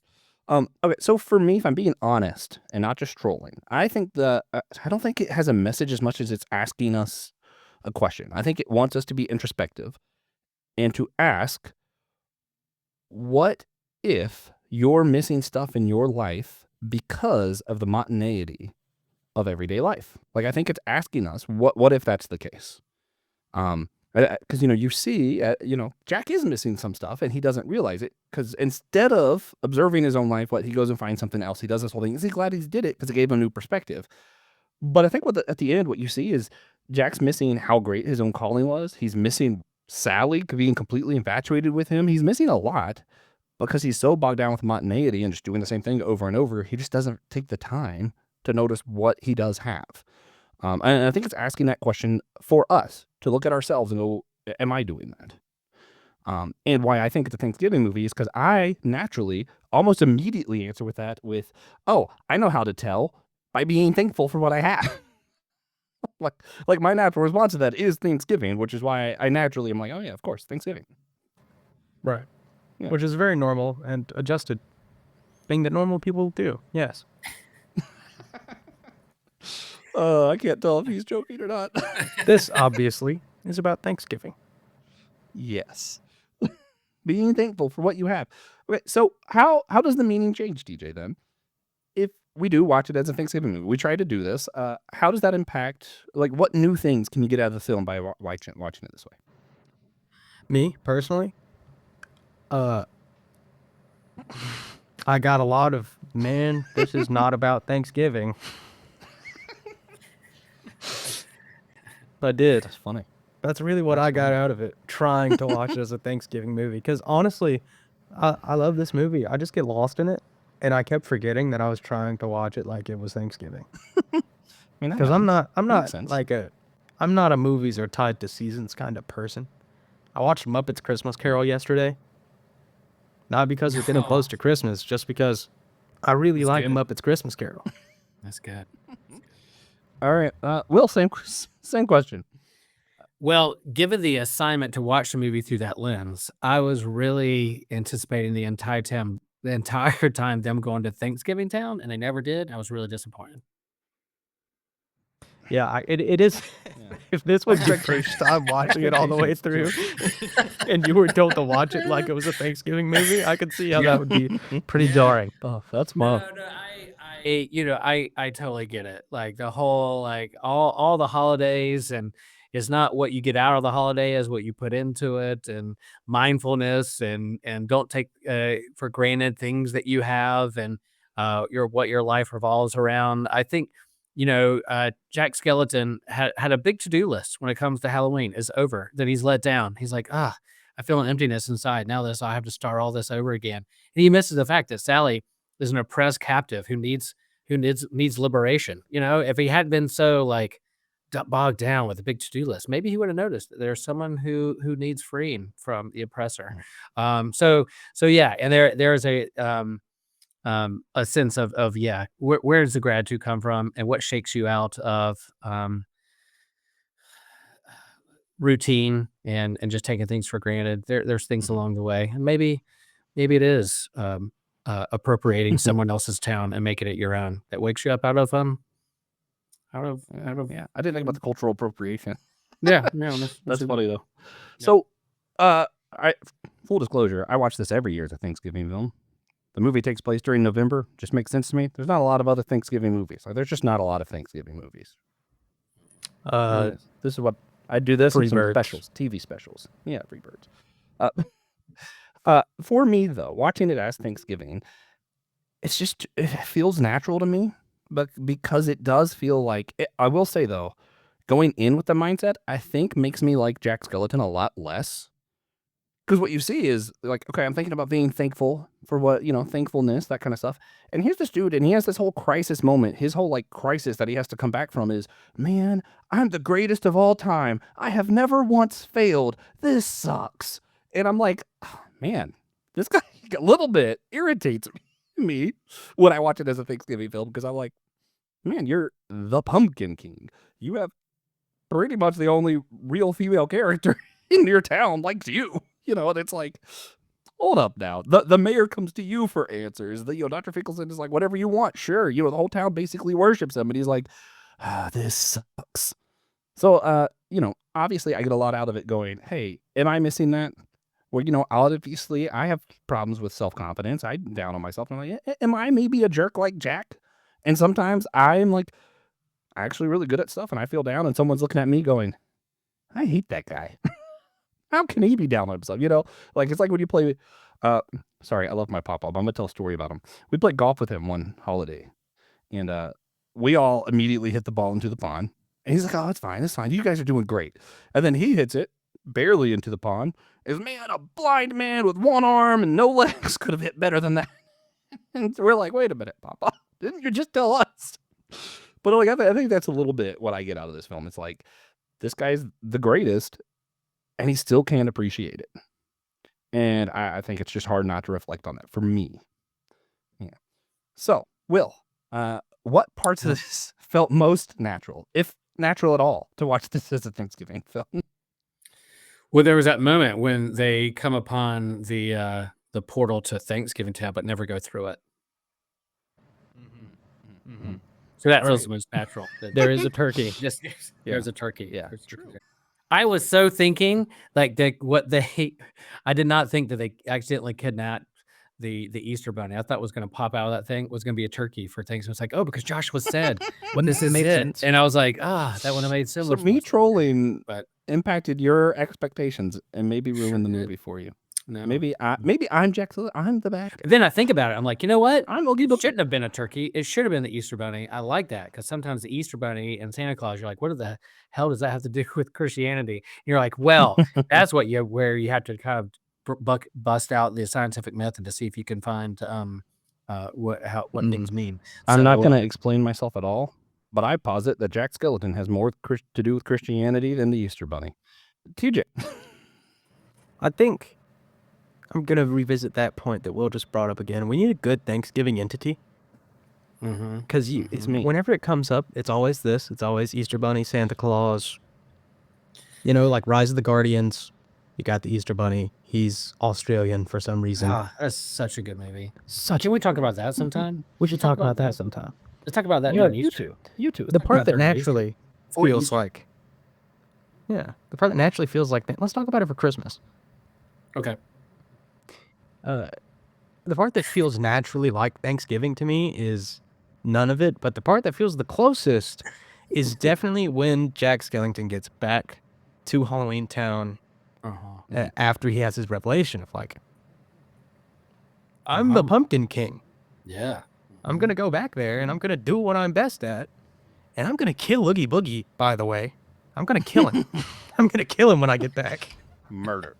Speaker 1: Okay, so for me, if I'm being honest and not just trolling, I think I don't think it has a message as much as it's asking us a question. I think it wants us to be introspective and to ask, what if you're missing stuff in your life because of the monotony of everyday life? Like, I think it's asking us, what if that's the case? Because, you see, Jack is missing some stuff and he doesn't realize it, because instead of observing his own life, he goes and finds something else. He does this whole thing. Is he glad he did it because it gave him a new perspective? But I think at the end, what you see is Jack's missing how great his own calling was. He's missing Sally being completely infatuated with him. He's missing a lot because he's so bogged down with monotony and just doing the same thing over and over. He just doesn't take the time to notice what he does have. And I think it's asking that question for us to look at ourselves and go, am I doing that? And why I think it's a Thanksgiving movie is because I naturally almost immediately answer with that with, oh, I know how to tell by being thankful for what I have. like my natural response to that is Thanksgiving, which is why I naturally am like, oh yeah, of course, Thanksgiving.
Speaker 2: Right. Yeah. Which is a very normal and adjusted thing that normal people do. Yes.
Speaker 1: I can't tell if he's joking or not.
Speaker 2: This obviously is about Thanksgiving.
Speaker 1: Yes. Being thankful for what you have. Okay, so how does the meaning change, DJ, then? If we do watch it as a Thanksgiving movie, we try to do this, how does that impact, what new things can you get out of the film by watching it this way?
Speaker 2: Me, personally, I got a lot of, man, this is not about Thanksgiving. I did.
Speaker 1: That's funny.
Speaker 2: That's really what I got out of it, trying to watch it as a Thanksgiving movie. Because honestly, I love this movie. I just get lost in it, and I kept forgetting that I was trying to watch it like it was Thanksgiving. Because I'm not a movies are tied to seasons kind of person. I watched Muppets Christmas Carol yesterday. Not because we're getting close to Christmas, just because I really like Muppets Christmas Carol.
Speaker 3: That's good.
Speaker 1: All right. Will, same question.
Speaker 3: Well, given the assignment to watch the movie through that lens, I was really anticipating the entire time them going to Thanksgiving Town, and they never did. I was really disappointed.
Speaker 2: Yeah, it is. Yeah. If this was your first time watching it all the way through, and you were told to watch it like it was a Thanksgiving movie, I could see how that would be pretty jarring.
Speaker 1: Oh, that's fun.
Speaker 3: No, I totally get it. Like the whole, all the holidays and It's not what you get out of the holiday as what you put into it, and mindfulness, and don't take for granted things that you have, and what your life revolves around. I think, Jack Skellington had a big to-do list when it comes to Halloween. Is over. Then he's let down. He's like, I feel an emptiness inside. Now I have to start all this over again. And he misses the fact that Sally is an oppressed captive who needs liberation. If he hadn't been so like bogged down with a big to-do list, maybe he would have noticed that there's someone who needs freeing from the oppressor. So yeah, and there's a sense of yeah, where does the gratitude come from, and what shakes you out of routine and just taking things for granted. There's things along the way, and maybe it is appropriating someone else's town and making it your own that wakes you up out of
Speaker 1: Yeah, I didn't think about the cultural appropriation.
Speaker 3: yeah. No,
Speaker 1: That's funny though. So, full disclosure, I watch this every year as a Thanksgiving film. The movie takes place during November. Just makes sense to me. There's not a lot of other Thanksgiving movies. Like, there's just not a lot of Thanksgiving movies. This is what I do. This and some specials, TV specials. Yeah, Free Birds. For me though, watching it as Thanksgiving, it feels natural to me. But because it does feel like it, I will say though, going in with the mindset, I think makes me like Jack Skellington a lot less. Because what you see is like, okay, I'm thinking about being thankful for what, thankfulness, that kind of stuff. And here's this dude, and he has this whole crisis moment. His whole like crisis that he has to come back from is, man, I'm the greatest of all time. I have never once failed. This sucks. And I'm like, oh, man, this guy a little bit irritates me when I watch it as a Thanksgiving film, because I'm like, man, you're the Pumpkin King. You have pretty much the only real female character in your town likes you. And it's like, hold up now. The mayor comes to you for answers. Dr. Finkelstein is like, whatever you want, sure. The whole town basically worships him, and he's like, this sucks. So, obviously I get a lot out of it going, hey, am I missing that? Well, obviously I have problems with self-confidence. I'm down on myself. And I'm like, am I maybe a jerk like Jack? And sometimes I'm like actually really good at stuff, and I feel down, and someone's looking at me going, I hate that guy. How can he be down on himself? Like it's like when you play, sorry, I love my pop-up. I'm going to tell a story about him. We played golf with him one holiday, and we all immediately hit the ball into the pond. And he's like, oh, it's fine. It's fine. You guys are doing great. And then he hits it barely into the pond. Is, man, a blind man with one arm and no legs could have hit better than that. And we're like, wait a minute, Papa. Didn't you just tell us? But like, I think that's a little bit what I get out of this film. It's like, this guy's the greatest, and he still can't appreciate it. And I think it's just hard not to reflect on that for me. Yeah. So, Will, what parts of this felt most natural, if natural at all, to watch this as a Thanksgiving film?
Speaker 3: Well, there was that moment when they come upon the portal to Thanksgiving Town, but never go through it. So that was the most natural.
Speaker 2: There is a turkey.
Speaker 3: There's a turkey.
Speaker 1: Yeah,
Speaker 3: true. I was so thinking like I did not think that they accidentally kidnapped the Easter bunny. I thought was going to pop out of that thing was going to be a turkey for Thanksgiving. It's like, oh, because Joshua said when this made sense, and I was like, that would have made similar.
Speaker 1: So me trolling impacted your expectations and maybe ruined the movie for you. No. Maybe I'm Jack. I'm the back.
Speaker 3: Then I think about it. I'm like, you know what? It shouldn't have been a turkey. It should have been the Easter bunny. I like that because sometimes the Easter bunny and Santa Claus, you're like, what the hell does that have to do with Christianity? And you're like, well, that's where you have to kind of bust out the scientific method to see if you can find what things mean.
Speaker 1: I'm not going to explain myself at all, but I posit that Jack Skellington has more to do with Christianity than the Easter bunny. TJ,
Speaker 2: I think I'm going to revisit that point that Will just brought up again. We need a good Thanksgiving entity. Because whenever it comes up, it's always this. It's always Easter Bunny, Santa Claus. Like Rise of the Guardians. You got the Easter Bunny. He's Australian for some reason.
Speaker 3: That's such a good movie. Can we talk about that sometime?
Speaker 2: We should talk about that sometime.
Speaker 3: Let's talk about that.
Speaker 2: You too. The part that naturally feels like... Yeah. The part that naturally feels like... Let's talk about it for Christmas.
Speaker 3: Okay.
Speaker 2: The part that feels naturally like Thanksgiving to me is none of it, but the part that feels the closest is definitely when Jack Skellington gets back to Halloween Town after he has his revelation of like, I'm the Pumpkin King.
Speaker 3: Yeah.
Speaker 2: I'm going to go back there and I'm going to do what I'm best at. And I'm going to kill Oogie Boogie, by the way. I'm going to kill him. I'm going to kill him when I get back.
Speaker 1: Murder.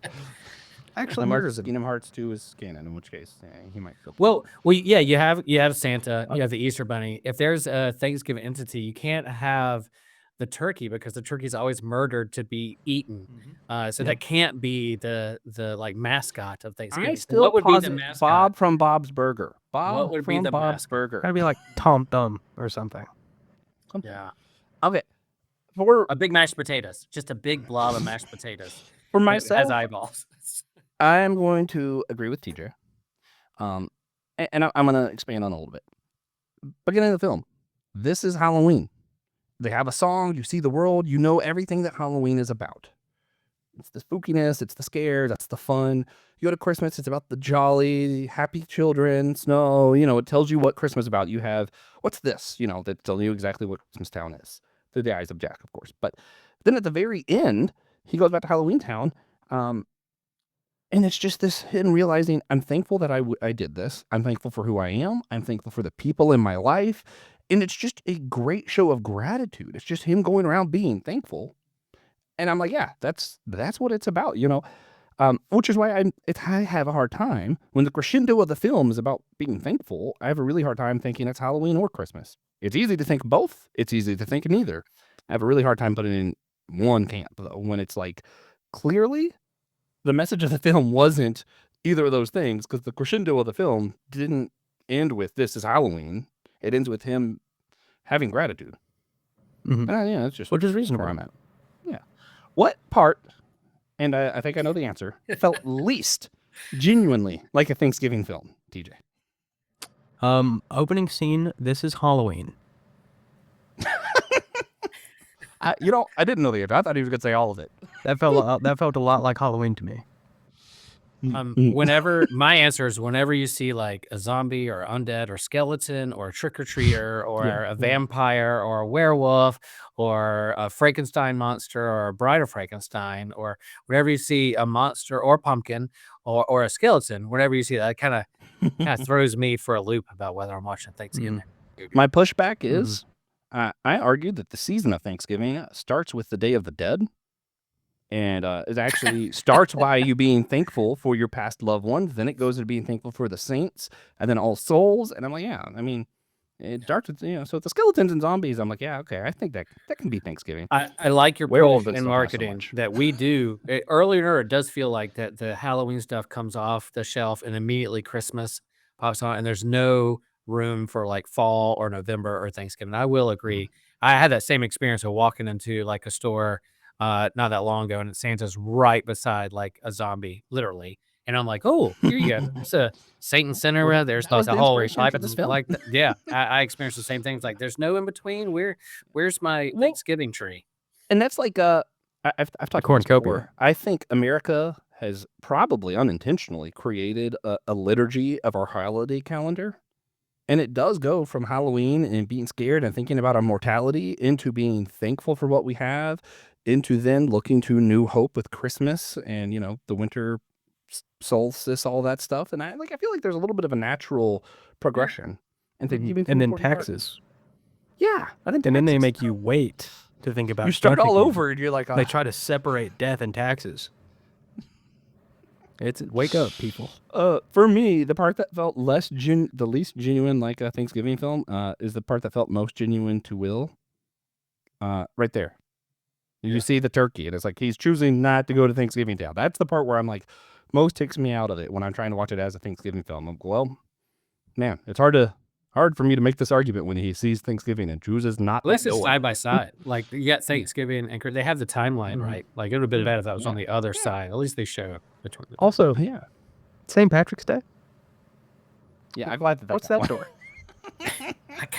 Speaker 2: Actually,
Speaker 1: Mark
Speaker 2: murders him.
Speaker 1: Kingdom Hearts 2 is canon, in which case he might feel.
Speaker 3: Well, yeah, you have Santa, you have the Easter Bunny. If there's a Thanksgiving entity, you can't have the turkey because the turkey's always murdered to be eaten. So that can't be the like mascot of Thanksgiving.
Speaker 1: I still
Speaker 3: what would be the
Speaker 1: posit
Speaker 3: mascot?
Speaker 1: Bob from Bob's Burger.
Speaker 3: What would be the
Speaker 1: Bob's
Speaker 3: mascot?
Speaker 1: Burger?
Speaker 2: Gotta be like Tom Thumb or something.
Speaker 3: Yeah,
Speaker 1: Okay. For
Speaker 3: a big mashed potatoes, just a big blob of mashed potatoes.
Speaker 1: for
Speaker 3: That
Speaker 1: myself,
Speaker 3: has eyeballs.
Speaker 1: I am going to agree with TJ. And I'm going to expand on it a little bit. Beginning of the film, this is Halloween. They have a song, you see the world, you know everything that Halloween is about. It's the spookiness, it's the scare, that's the fun. You go to Christmas, it's about the jolly, happy children, snow, it tells you what Christmas is about. You have, what's this? That tells you exactly what Christmas Town is. Through the eyes of Jack, of course. But then at the very end, he goes back to Halloween Town, and it's just this hidden realizing, I'm thankful that I did this. I'm thankful for who I am. I'm thankful for the people in my life. And it's just a great show of gratitude. It's just him going around being thankful. And I'm like, yeah, that's what it's about, which is why I have a hard time when the crescendo of the film is about being thankful. I have a really hard time thinking it's Halloween or Christmas. It's easy to think both. It's easy to think neither. I have a really hard time putting it in one camp, though, when it's like, clearly, the message of the film wasn't either of those things, because the crescendo of the film didn't end with this is Halloween. It ends with him having gratitude.
Speaker 2: Mm-hmm.
Speaker 1: And that's just
Speaker 2: which is reasonable.
Speaker 1: where I'm at. Yeah. What part, and I think I know the answer, felt least genuinely like a Thanksgiving film, TJ?
Speaker 2: Opening scene, this is Halloween.
Speaker 1: I didn't know the answer. I thought he was going to say all of it.
Speaker 2: That felt a lot like Halloween to me.
Speaker 3: Whenever my answer is whenever you see like a zombie or undead or skeleton or a trick-or-treater or a vampire or a werewolf or a Frankenstein monster or a Bride of Frankenstein, or whenever you see a monster or pumpkin or a skeleton, whenever you see that, it kind of throws me for a loop about whether I'm watching Thanksgiving.
Speaker 1: My pushback is, I argued that the season of Thanksgiving starts with the Day of the Dead. And it actually starts by you being thankful for your past loved ones. Then it goes to being thankful for the saints, and then All Souls. And I'm like, yeah, I mean, it starts with, so the skeletons and zombies. I'm like, yeah, okay, I think that can be Thanksgiving.
Speaker 3: I like your
Speaker 1: Werewolves
Speaker 3: push
Speaker 1: and
Speaker 3: in
Speaker 1: stuff, not so
Speaker 3: marketing
Speaker 1: much.
Speaker 3: that we do. Earlier, it does feel like that the Halloween stuff comes off the shelf and immediately Christmas pops on, and there's no room for like fall or November or Thanksgiving. I will agree. I had that same experience of walking into like a store not that long ago, and Santa's right beside like a zombie, literally. And I'm like, oh, here you go. It's a Satan Center. There's
Speaker 1: That was
Speaker 3: a
Speaker 1: the
Speaker 3: whole
Speaker 1: inspiration
Speaker 3: type
Speaker 1: for this film.
Speaker 3: like that. Yeah, I experienced the same things. Like, there's no in between. Where's my Thanksgiving tree?
Speaker 1: And that's like I've talked about this
Speaker 2: cornucopia.
Speaker 1: before. I think America has probably unintentionally created a liturgy of our holiday calendar. And it does go from Halloween and being scared and thinking about our mortality into being thankful for what we have, into then looking to new hope with Christmas and, the winter solstice, all that stuff. And I feel like there's a little bit of a natural progression. And
Speaker 2: then taxes.
Speaker 1: Yeah.
Speaker 2: And then they make you wait to think about
Speaker 1: You start
Speaker 2: death
Speaker 1: all
Speaker 2: again.
Speaker 1: over and you're like,
Speaker 2: They try to separate death and taxes. It's wake up, people.
Speaker 1: For me, the part that felt the least genuine like a Thanksgiving film is the part that felt most genuine to Will. Right there. You see the turkey, and it's like he's choosing not to go to Thanksgiving Town. That's the part where I'm like, most takes me out of it when I'm trying to watch it as a Thanksgiving film. I'm like, well, man, it's hard for me to make this argument when he sees Thanksgiving and chooses not to
Speaker 3: Unless it's
Speaker 1: go.
Speaker 3: side by side. Like, you got Thanksgiving and they have the timeline, right? Like, it would have been bad if that was on the other side. At least they show between them.
Speaker 2: Also,
Speaker 1: Yeah.
Speaker 2: St. Patrick's Day.
Speaker 1: Yeah, I'm glad that
Speaker 2: What's
Speaker 1: that's
Speaker 2: that door?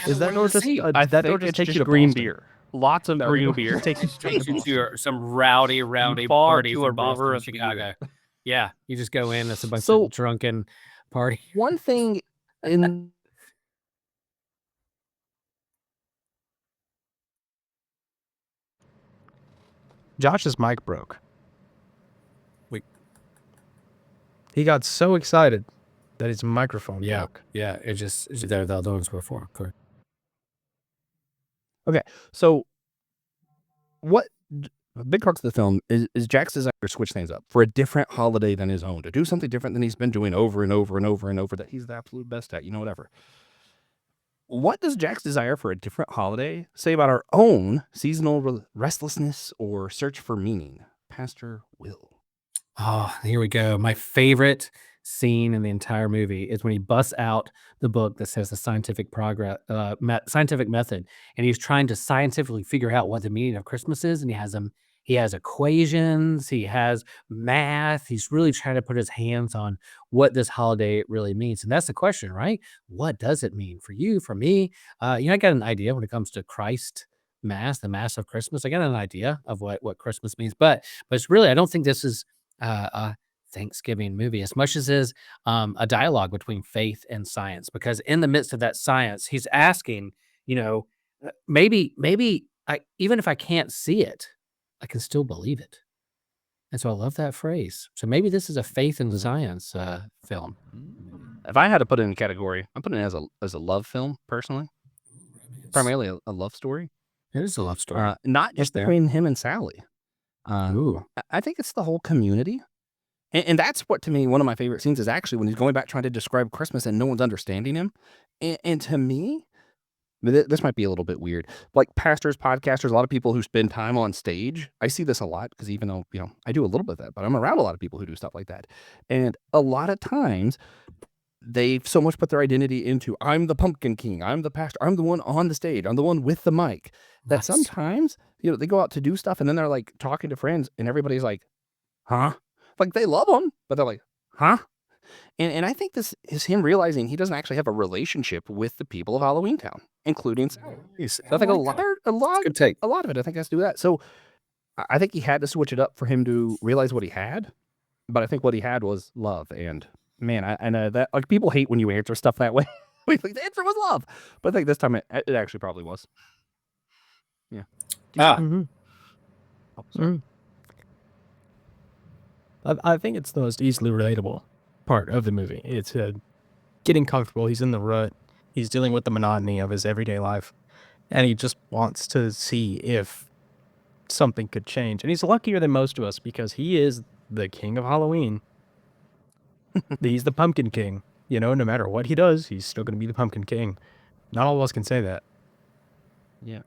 Speaker 2: Is that door just?
Speaker 1: I
Speaker 2: that door
Speaker 1: think
Speaker 2: just
Speaker 1: it's
Speaker 2: takes
Speaker 1: just
Speaker 2: you to
Speaker 1: green
Speaker 2: Boston?
Speaker 1: beer. Lots of green beer.
Speaker 2: Take you straight to Boston.
Speaker 3: to some rowdy
Speaker 1: Far
Speaker 3: party
Speaker 1: to
Speaker 3: from
Speaker 1: a
Speaker 3: Boston,
Speaker 1: river of
Speaker 3: Chicago. Yeah, you just go in. It's a bunch
Speaker 1: So-
Speaker 3: of drunken party.
Speaker 1: One thing in
Speaker 2: Josh's mic broke.
Speaker 3: Wait.
Speaker 2: He got so excited that his microphone broke.
Speaker 3: Yeah. The other ones were for. Correct.
Speaker 1: Okay, so what a big crux of the film is Jack's desire to switch things up for a different holiday than his own, to do something different than he's been doing over and over and over and over that he's the absolute best at, whatever. What does Jack's desire for a different holiday say about our own seasonal restlessness or search for meaning? Pastor Will.
Speaker 3: Oh, here we go. My favorite scene in the entire movie is when he busts out the book that says the scientific scientific method, and he's trying to scientifically figure out what the meaning of Christmas is. And he has equations, he has math. He's really trying to put his hands on what this holiday really means. And that's the question, right? What does it mean for you, for me? I got an idea when it comes to Christ Mass, the Mass of Christmas. I got an idea of what Christmas means, but it's really, I don't think this is a Thanksgiving movie as much as is a dialogue between faith and science, because in the midst of that science, he's asking, maybe even if I can't see it, I can still believe it. And so I love that phrase. So maybe this is a faith and science film.
Speaker 1: If I had to put it in a category, I'm putting it as a love film, personally. Primarily a love story.
Speaker 3: It is a love story.
Speaker 1: Not just between him and Sally.
Speaker 3: Ooh.
Speaker 1: I think it's the whole community. And that's what, to me, one of my favorite scenes is actually when he's going back trying to describe Christmas and no one's understanding him. And to me, this might be a little bit weird. Like pastors, podcasters, a lot of people who spend time on stage. I see this a lot because even though, I do a little bit of that, but I'm around a lot of people who do stuff like that. And a lot of times they've so much put their identity into, I'm the pumpkin king, I'm the pastor, I'm the one on the stage, I'm the one with the mic, that sometimes, they go out to do stuff and then they're like talking to friends and everybody's like, huh? Like they love them, but they're like, huh? And I think this is him realizing he doesn't actually have a relationship with the people of Halloween Town, including Sally. I think a lot of it, I think, has to do with that. So I think he had to switch it up for him to realize what he had. But I think what he had was love. And man, I know that like people hate when you answer stuff that way. We think the answer was love, but I think this time it actually probably was. Yeah.
Speaker 2: Mm-hmm. Oh, sorry. I think it's the most easily relatable part of the movie. It's getting comfortable. He's in the rut. He's dealing with the monotony of his everyday life. And he just wants to see if something could change. And he's luckier than most of us because he is the king of Halloween. He's the pumpkin king. No matter what he does, he's still going to be the pumpkin king. Not all of us can say that.
Speaker 1: Yeah.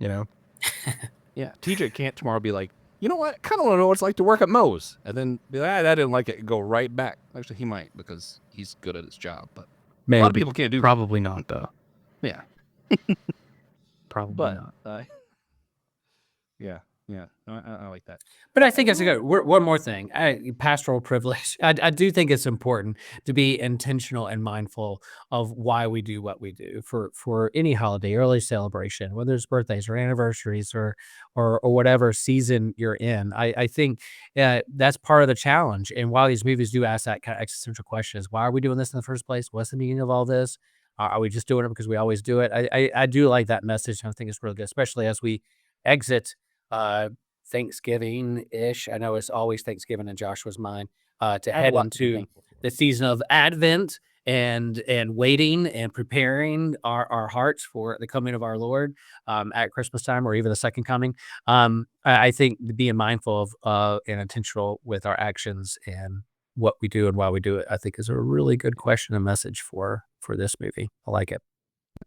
Speaker 2: Yeah.
Speaker 1: TJ can't tomorrow be like, you know what? I kind of want to know what it's like to work at Moe's. And then be like, I didn't like it. And go right back. Actually, he might because he's good at his job. But a lot of people can't do that.
Speaker 2: Probably not, though.
Speaker 1: Yeah.
Speaker 2: Probably not.
Speaker 1: Yeah. I like that.
Speaker 3: But I think it's a good one more thing. Pastoral privilege. I do think it's important to be intentional and mindful of why we do what we do for any holiday, early celebration, whether it's birthdays or anniversaries or whatever season you're in. I think that's part of the challenge. And while these movies do ask that kind of existential question, is why are we doing this in the first place? What's the meaning of all this? Are we just doing it because we always do it? I do like that message. I think it's really good, especially as we exit Thanksgiving-ish. I know it's always Thanksgiving in Joshua's mind, to head into the season of Advent and waiting and preparing our hearts for the coming of our Lord at Christmas time or even the second coming. I think being mindful of and intentional with our actions and what we do and why we do it, I think is a really good question and message for this movie. I like it.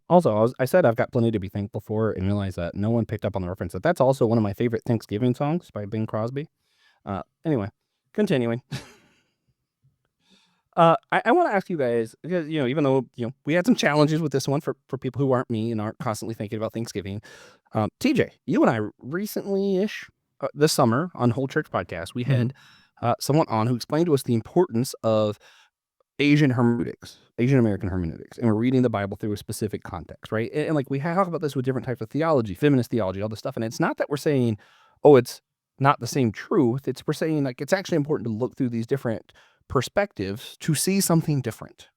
Speaker 1: Also, I said I've got plenty to be thankful for and realized that no one picked up on the reference. That's also one of my favorite Thanksgiving songs by Bing Crosby. Anyway, continuing. I want to ask you guys, because, even though, we had some challenges with this one for people who aren't me and aren't constantly thinking about Thanksgiving. TJ, you and I recently-ish, this summer on Whole Church Podcast, we had someone on who explained to us the importance of Asian American hermeneutics, and we're reading the Bible through a specific context, right? And like we talk about this with different types of theology, feminist theology, all this stuff, and it's not that we're saying, oh, it's not the same truth. We're saying like it's actually important to look through these different perspectives to see something different.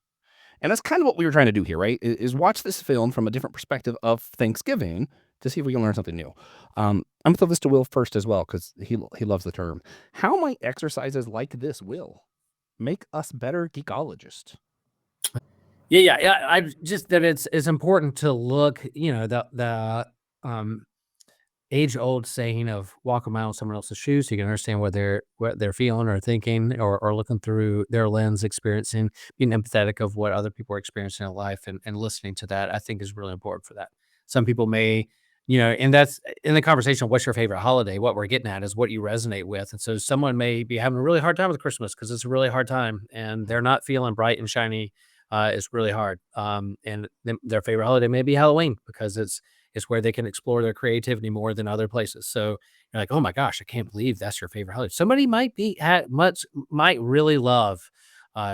Speaker 1: And that's kind of what we were trying to do here, right? Is watch this film from a different perspective of Thanksgiving to see if we can learn something new. I'm gonna throw this to Will first as well because he loves the term. How might exercises like this, Will, make us better geekologists?
Speaker 3: Yeah. I just that it's important to look, the age-old saying of walk a mile in someone else's shoes so you can understand what they're feeling or thinking or looking through their lens, experiencing, being empathetic of what other people are experiencing in life and listening to that, I think is really important for that. Some people may, and that's in the conversation of what's your favorite holiday, what we're getting at is what you resonate with. And so someone may be having a really hard time with Christmas because it's a really hard time and they're not feeling bright and shiny. It's really hard. And their favorite holiday may be Halloween because it's where they can explore their creativity more than other places. So you're like, oh my gosh, I can't believe that's your favorite holiday. Somebody might really love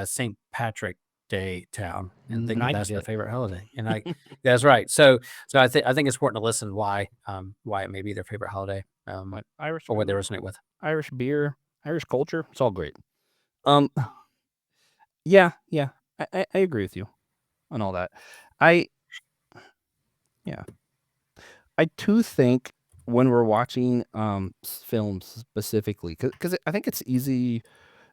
Speaker 3: St. Patrick Day town and think
Speaker 1: Might
Speaker 3: that's their
Speaker 1: get.
Speaker 3: favorite holiday. And that's right. So I think it's important to listen why it may be their favorite holiday
Speaker 1: What Irish
Speaker 3: or what they
Speaker 1: food,
Speaker 3: resonate with.
Speaker 1: Irish beer, Irish culture. It's all great. Um, yeah. I agree with you on all that. I yeah. I too think when we're watching films specifically, because I think it's easy.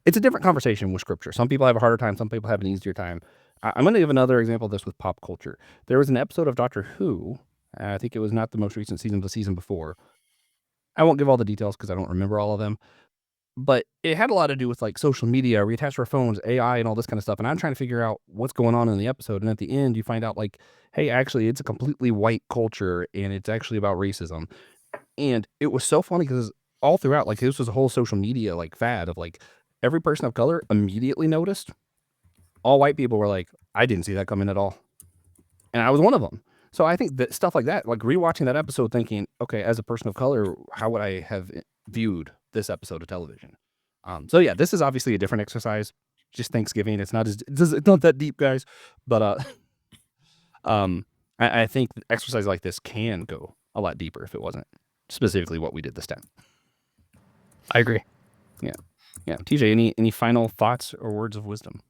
Speaker 1: It's a different conversation with scripture. Some people have a harder time. Some people have an easier time. I'm going to give another example of this with pop culture. There was an episode of Doctor Who. I think it was not the most recent season, the season before. I won't give all the details because I don't remember all of them. But it had a lot to do with like social media, we attach our phones, AI, and all this kind of stuff. And I'm trying to figure out what's going on in the episode. And at the end, you find out like, hey, actually, it's a completely white culture, and it's actually about racism. And it was so funny because all throughout, like this was a whole social media like fad of like every person of color immediately noticed. All white people were like, I didn't see that coming at all, and I was one of them. So I think that stuff like that, like rewatching that episode, thinking, okay, as a person of color, how would I have viewed this episode of television? So yeah, this is obviously a different exercise. Just Thanksgiving. It's not that deep, guys. But I think exercise like this can go a lot deeper if it wasn't specifically what we did this time.
Speaker 2: I agree.
Speaker 1: Yeah. TJ, any final thoughts or words of wisdom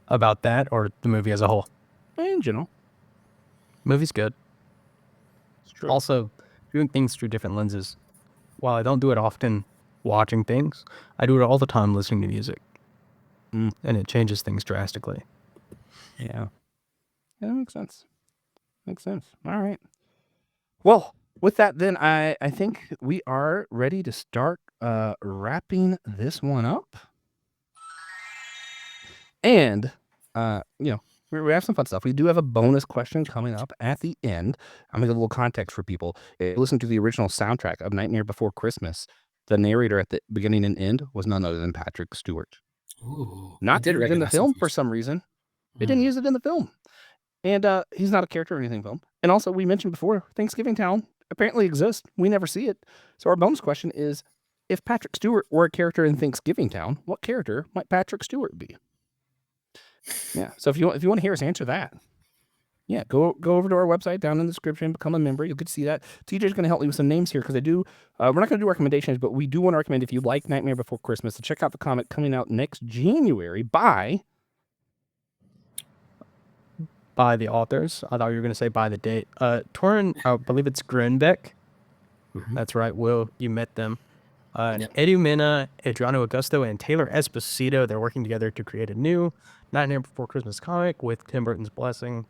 Speaker 2: About that or the movie as a whole?
Speaker 1: in general?
Speaker 2: Movie's good.
Speaker 1: It's true.
Speaker 2: Also, viewing things through different lenses. While I don't do it often watching things, I do it all the time listening to music. And it changes things drastically.
Speaker 1: Yeah, that makes sense. All right. Well, with that, then I think we are ready to start wrapping this one up. And we have some fun stuff. We do have a bonus question coming up at the end. I'm gonna give a little context for people. If you listen to the original soundtrack of Nightmare Before Christmas, the narrator at the beginning and end was none other than Patrick Stewart.
Speaker 3: Ooh, I
Speaker 1: Not
Speaker 3: did
Speaker 1: used in the
Speaker 3: recognize
Speaker 1: film
Speaker 3: him
Speaker 1: for some reason. They didn't use it in the film. And he's not a character or anything in the film. And also, we mentioned before, Thanksgiving Town apparently exists. We never see it. So our bonus question is, if Patrick Stewart were a character in Thanksgiving Town, what character might Patrick Stewart be? Yeah. So if you want to hear us answer that, yeah, go over to our website down in the description, become a member. You'll get to see that. TJ's going to help me with some names here because I do. We're not going to do recommendations, but we do want to recommend if you like Nightmare Before Christmas to check out the comic coming out next January by
Speaker 2: the authors. I thought you were going to say by the date. Torin, I believe it's Grenbeck. That's right, Will. You met them.
Speaker 3: Yep.
Speaker 2: Edu Mena, Adriano Augusto, and Taylor Esposito. They're working together to create a new Nightmare Before Christmas comic with Tim Burton's blessing.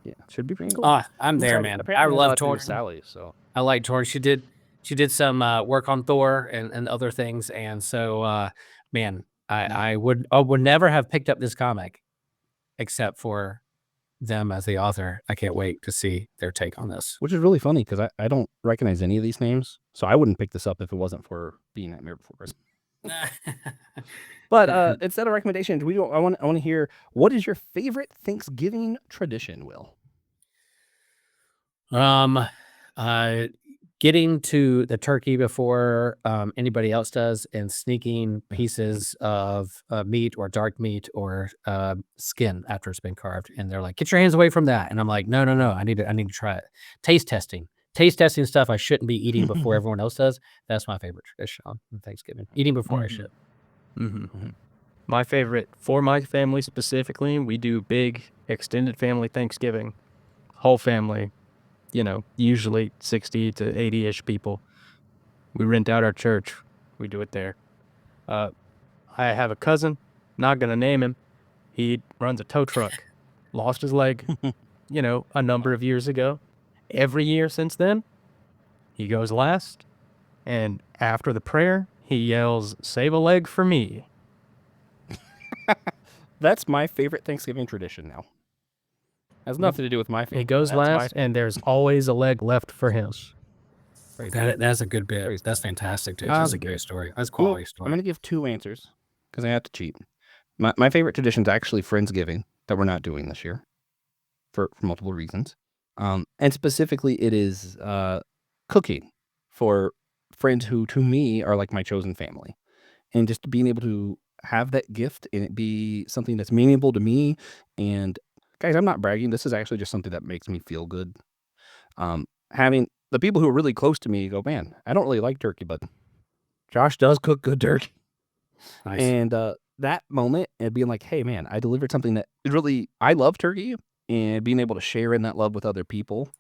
Speaker 1: Yeah, should be pretty cool.
Speaker 3: I'm there, man. I love Torin.
Speaker 1: Sally, so
Speaker 3: I like Torin. She did some work on Thor and other things, and so man, I would never have picked up this comic except for them as the author. I can't wait to see their take on this.
Speaker 1: which is really funny because I don't recognize any of these names, so I wouldn't pick this up if it wasn't for being Nightmare Before Christmas. But instead of recommendations, I want to hear, what is your favorite Thanksgiving tradition, Will?
Speaker 3: Getting to the turkey before anybody else does, and sneaking pieces of meat or dark meat or skin after it's been carved, and they're like, "Get your hands away from that!" And I'm like, "No, I need to try it." Taste testing stuff I shouldn't be eating before everyone else does. That's my favorite tradition on Thanksgiving. Eating before I should.
Speaker 2: My favorite, for my family specifically, we do big extended family Thanksgiving, whole family, usually 60 to 80-ish people. We rent out our church. We do it there. I have a cousin, not going to name him. He runs a tow truck. Lost his leg, a number of years ago. Every year since then, he goes last. And after the prayer, he yells, "Save a leg for me."
Speaker 1: That's my favorite Thanksgiving tradition now. Has nothing to do with my favorite.
Speaker 2: He goes last, and there's always a leg left for him.
Speaker 3: That's a good bit. That's fantastic, dude. That's a great story. That's a quality story.
Speaker 1: I'm going to give 2 answers because I have to cheat. My favorite tradition is actually Friendsgiving that we're not doing this year for multiple reasons. And specifically, it is cooking for friends who, to me, are like my chosen family. And just being able to have that gift and it be something that's meaningful to me. And guys, I'm not bragging. This is actually just something that makes me feel good. Having the people who are really close to me go, man, I don't really like turkey, but Josh does cook good turkey.
Speaker 3: Nice.
Speaker 1: And that moment and being like, hey, man, I delivered something that really, I love turkey, and being able to share in that love with other people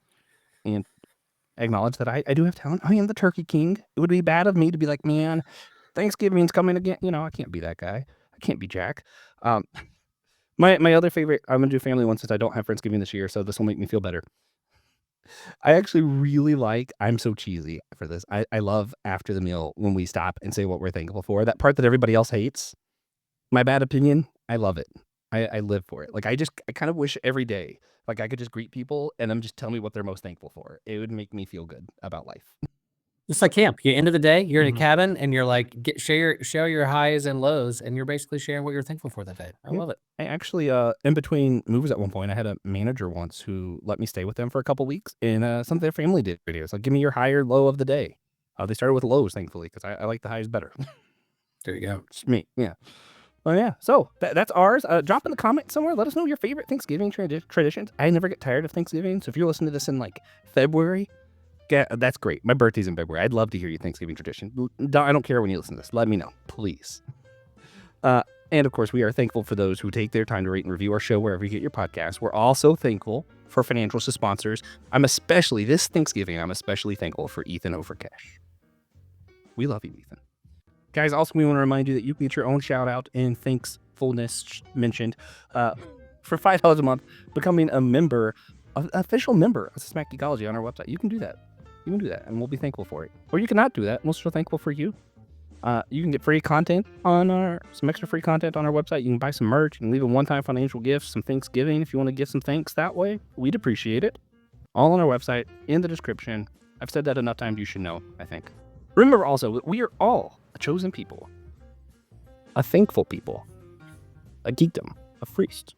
Speaker 1: and acknowledge that I do have talent. I am the turkey king. It would be bad of me to be like, man, Thanksgiving's coming again. I can't be that guy. I can't be Jack. My other favorite, I'm going to do family one since I don't have Friendsgiving this year, so this will make me feel better. I actually really like, I'm so cheesy for this. I love after the meal when we stop and say what we're thankful for. That part that everybody else hates, my bad opinion, I love it. I live for it. Like, I kind of wish every day, like, I could just greet people and them just tell me what they're most thankful for. It would make me feel good about life.
Speaker 3: It's like camp. You end of the day, you're in a cabin and you're like, share your highs and lows, and you're basically sharing what you're thankful for that day. I love it.
Speaker 1: I actually, in between movies at one point, I had a manager once who let me stay with them for a couple weeks, and some of their family did videos. Like, give me your high or low of the day. They started with lows, thankfully, because I like the highs better.
Speaker 3: There you go.
Speaker 1: It's me, yeah. Well, yeah. So that's ours. Drop in the comments somewhere. Let us know your favorite Thanksgiving traditions. I never get tired of Thanksgiving, so if you're listening to this in like February, that's great. My birthday's in February. I'd love to hear your Thanksgiving tradition. I don't care when you listen to this. Let me know, please. And of course, we are thankful for those who take their time to rate and review our show wherever you get your podcasts. We're also thankful for financial sponsors. This Thanksgiving, I'm especially thankful for Ethan Overcash. We love you, Ethan. Guys, also, we want to remind you that you can get your own shout out and thankfulness mentioned for $5 a month, becoming an official member of Systematic Geekology on our website. You can do that. And we'll be thankful for it. Or you cannot do that, and we're still thankful for you. You can get free content some extra free content on our website. You can buy some merch and leave a one-time financial gift, some Thanksgiving if you want to give some thanks that way. We'd appreciate it. All on our website, in the description. I've said that enough times, you should know, I think. Remember also that we are all a chosen people, a thankful people, a geekdom, a priest.